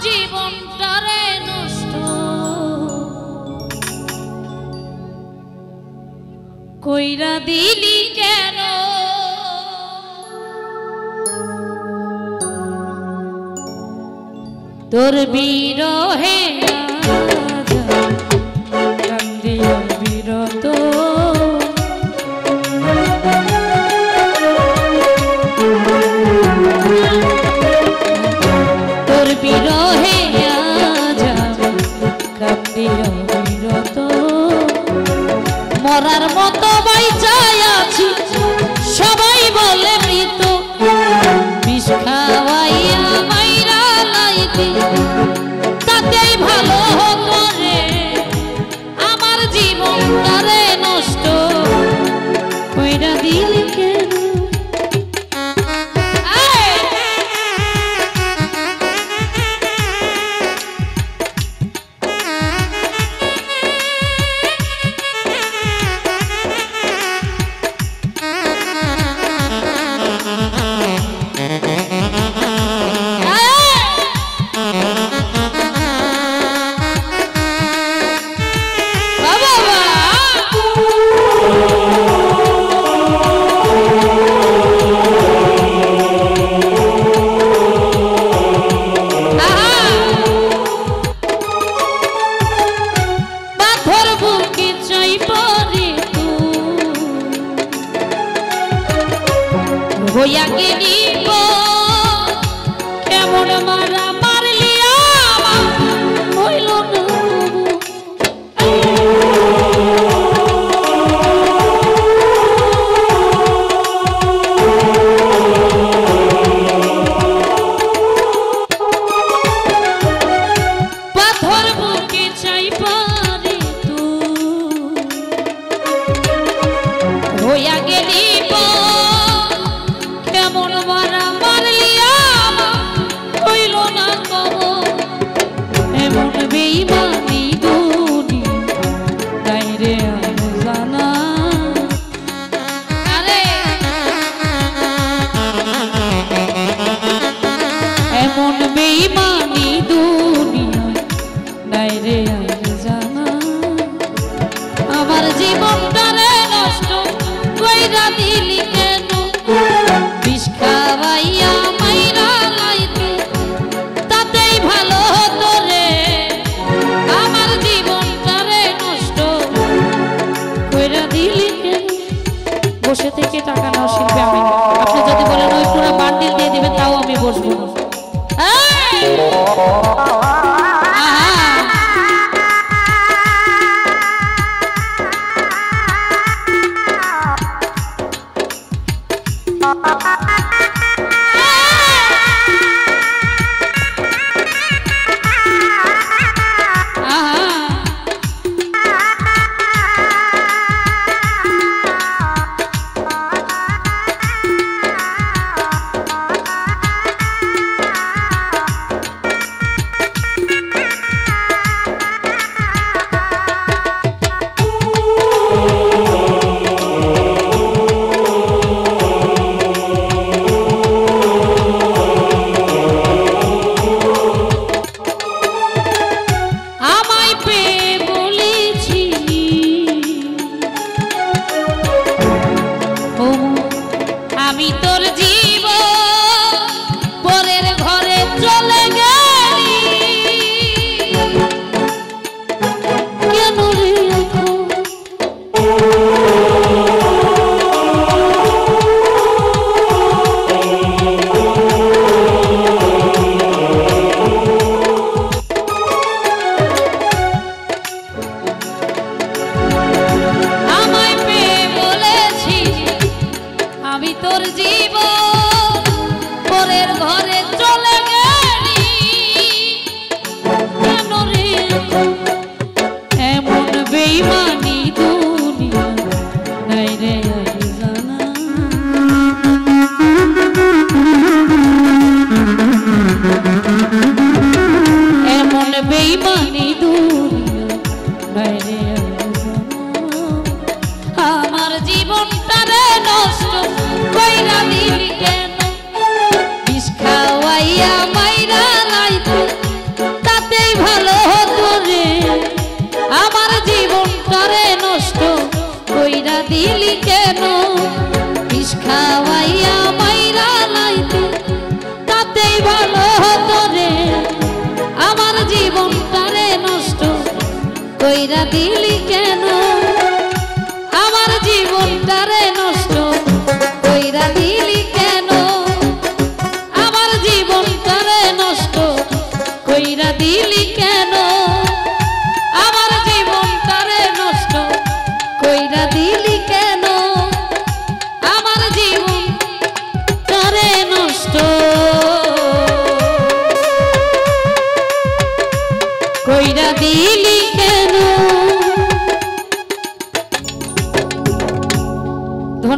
জীবনটারে নষ্ট কইরা দিলি কেন তোর বিরহে কান্দিয়া বিরত তোর বিরহে কান্দিয়া বিরত মরার মতো বাইচাই আছি সবাই বলে মৃত বিষ খাওয়াইয়া মাইরা লাইতে তাতেই ভালো হতো রে আমার জীবনটারে নষ্ট কইরা দিলি কেন হইয়া গেলি কেমন মারা মারলি হইল না পাথর বুকে চাই পারে তুই হইয়া গেলি কেমন মারা মারলি হইল না কব এমন বেঈমানি দুনিয়া নাই রে জানা আরে এমন বেঈমানি দুনিয়া নাই রে জানা আমার জীবনটারে নষ্ট কইরা দিলি কেন বিষ খাওয়াইয়া মাইরা লাইতে তাতেই ভালো হতো রে আমার জীবনটারে নষ্ট কইরা দিলি কেন বসে থেকে টাকা নাও শিল্পে আমি আপনি যদি বলেন ওই পুরো বান্ডিল দিয়ে দিবেন তাও আমি বসবো না আমি তোর জীব পরের ঘরে চলে গেলি কেন রে আমায় পেয়ে বলেছি আমি তোর জীবন পরের ঘরে চলে গেলি কেন রে এমন বেঈমানি দুনিয়া নাই রে জানা এমন বেঈমানি দুনিয়া নাই রে আমার জীবনটারে নষ্ট কইরা দিলি কেন বিষ খাওয়াইয়া মাইরা লাইতে কইরা দিলি কেন আমার জীবনটারে নষ্ট কইরা দিলি কেন আমার জীবনটারে নষ্ট কইরা দিলি কেন আমার জীবনটারে নষ্ট কইরা দিলি কেন আমার জীবনটারে নষ্ট কইরা দিলি